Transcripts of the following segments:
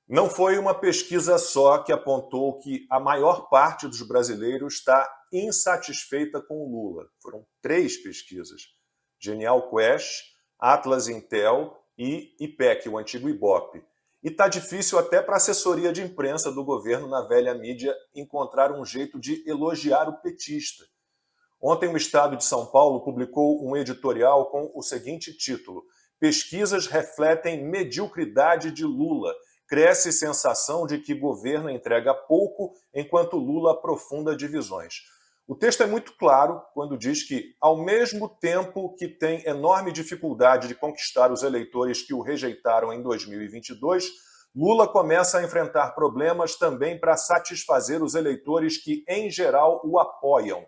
Não foi uma pesquisa só que apontou que a maior parte dos brasileiros está insatisfeita com o Lula. Foram 3 pesquisas: Genial Quest, Atlas Intel e IPEC, o antigo Ibope. E está difícil até para a assessoria de imprensa do governo na velha mídia encontrar um jeito de elogiar o petista. Ontem o Estado de São Paulo publicou um editorial com o seguinte título: Pesquisas refletem mediocridade de Lula. Cresce sensação de que governo entrega pouco enquanto Lula aprofunda divisões. O texto é muito claro quando diz que, ao mesmo tempo que tem enorme dificuldade de conquistar os eleitores que o rejeitaram em 2022, Lula começa a enfrentar problemas também para satisfazer os eleitores que, em geral, o apoiam.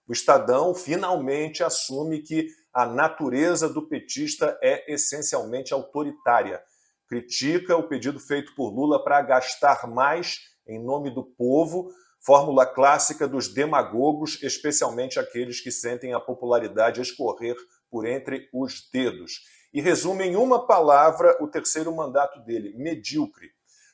O Estadão finalmente assume que a natureza do petista é essencialmente autoritária. Critica o pedido feito por Lula para gastar mais em nome do povo, fórmula clássica dos demagogos, especialmente aqueles que sentem a popularidade escorrer por entre os dedos. E resume em uma palavra o terceiro mandato dele: medíocre.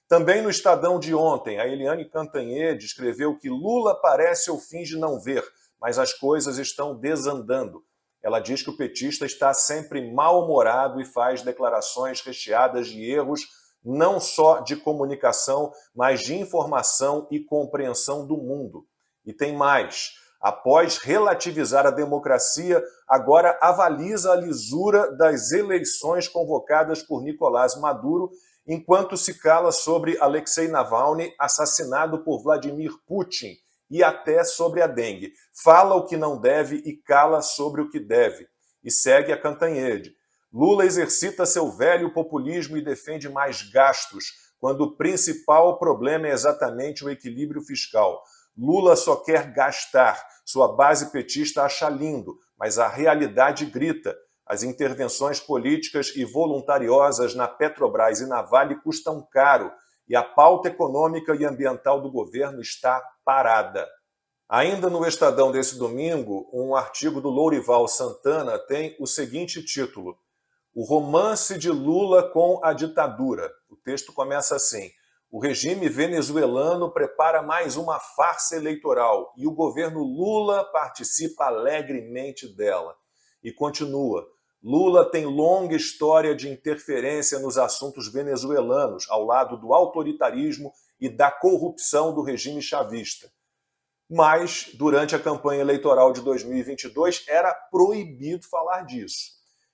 Também no Estadão de ontem, a Eliane Cantanhede escreveu que Lula parece ou finge não ver, mas as coisas estão desandando. Ela diz que o petista está sempre mal-humorado e faz declarações recheadas de erros, não só de comunicação, mas de informação e compreensão do mundo. E tem mais. Após relativizar a democracia, agora avaliza a lisura das eleições convocadas por Nicolás Maduro, enquanto se cala sobre Alexei Navalny, assassinado por Vladimir Putin, e até sobre a dengue. Fala o que não deve e cala sobre o que deve. E segue a Cantanhede. Lula exercita seu velho populismo e defende mais gastos, quando o principal problema é exatamente o equilíbrio fiscal. Lula só quer gastar. Sua base petista acha lindo, mas a realidade grita. As intervenções políticas e voluntariosas na Petrobras e na Vale custam caro, e a pauta econômica e ambiental do governo está parada. Ainda no Estadão desse domingo, um artigo do Lourival Santana tem o seguinte título: O romance de Lula com a ditadura. O texto começa assim: o regime venezuelano prepara mais uma farsa eleitoral e o governo Lula participa alegremente dela. E continua: Lula tem longa história de interferência nos assuntos venezuelanos, ao lado do autoritarismo e da corrupção do regime chavista. Mas, durante a campanha eleitoral de 2022, era proibido falar disso.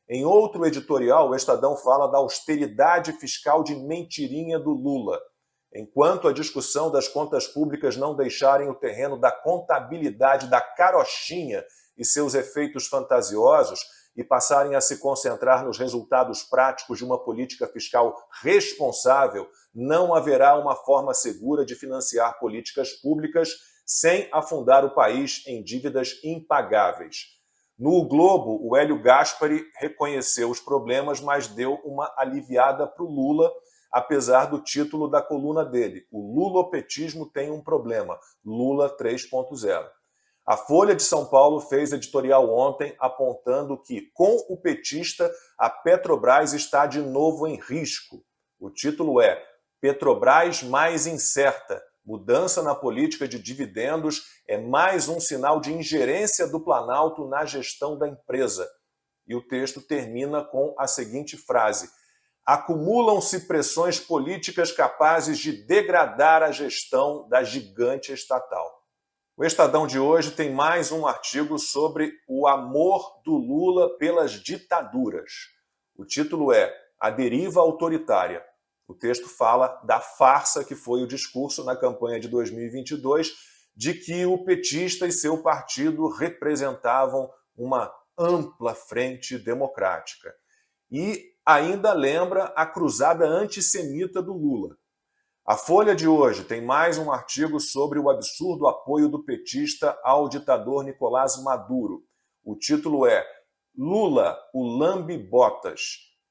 Em outro editorial, o Estadão fala da austeridade fiscal de mentirinha do Lula. Enquanto a discussão das contas públicas não deixarem o terreno da contabilidade da carochinha e seus efeitos fantasiosos e passarem a se concentrar nos resultados práticos de uma política fiscal responsável, não haverá uma forma segura de financiar políticas públicas sem afundar o país em dívidas impagáveis. No O Globo, o Hélio Gaspari reconheceu os problemas, mas deu uma aliviada para o Lula, apesar do título da coluna dele: O lulopetismo tem um problema, Lula 3.0. A Folha de São Paulo fez editorial ontem apontando que, com o petista, a Petrobras está de novo em risco. O título é Petrobras mais incerta. Mudança na política de dividendos é mais um sinal de ingerência do Planalto na gestão da empresa. E o texto termina com a seguinte frase: acumulam-se pressões políticas capazes de degradar a gestão da gigante estatal. O Estadão de hoje tem mais um artigo sobre o amor do Lula pelas ditaduras. O título é A Deriva Autoritária. O texto fala da farsa que foi o discurso na campanha de 2022 de que o petista e seu partido representavam uma ampla frente democrática. E ainda lembra a cruzada antissemita do Lula. A Folha de hoje tem mais um artigo sobre o absurdo apoio do petista ao ditador Nicolás Maduro. O título é Lula, o lambe-botas.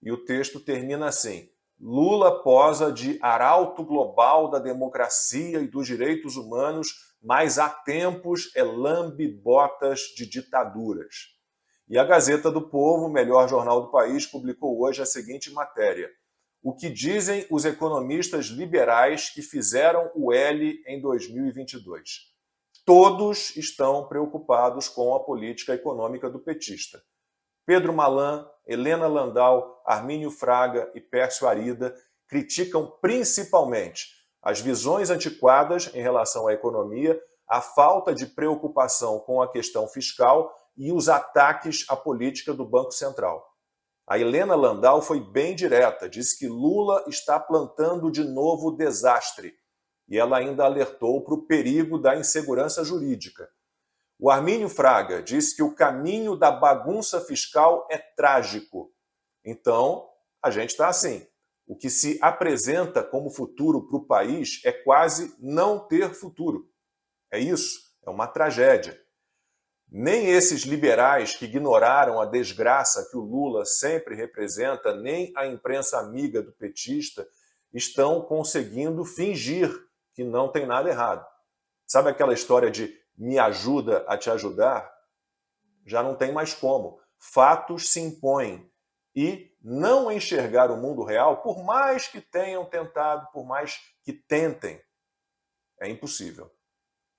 E o texto termina assim: Lula posa de arauto global da democracia e dos direitos humanos, mas há tempos é lambe-botas de ditaduras. E a Gazeta do Povo, o melhor jornal do país, publicou hoje a seguinte matéria: o que dizem os economistas liberais que fizeram o L em 2022. Todos estão preocupados com a política econômica do petista. Pedro Malan, Helena Landau, Armínio Fraga e Pércio Arida criticam principalmente as visões antiquadas em relação à economia, a falta de preocupação com a questão fiscal e os ataques à política do Banco Central. A Helena Landau foi bem direta, disse que Lula está plantando de novo desastre. E ela ainda alertou para o perigo da insegurança jurídica. O Armínio Fraga disse que o caminho da bagunça fiscal é trágico. Então, a gente está assim. O que se apresenta como futuro para o país é quase não ter futuro. É isso, é uma tragédia. Nem esses liberais que ignoraram a desgraça que o Lula sempre representa, nem a imprensa amiga do petista, estão conseguindo fingir que não tem nada errado. Sabe aquela história de me ajuda a te ajudar? Já não tem mais como. Fatos se impõem. E não enxergar o mundo real, por mais que tenham tentado, por mais que tentem, é impossível.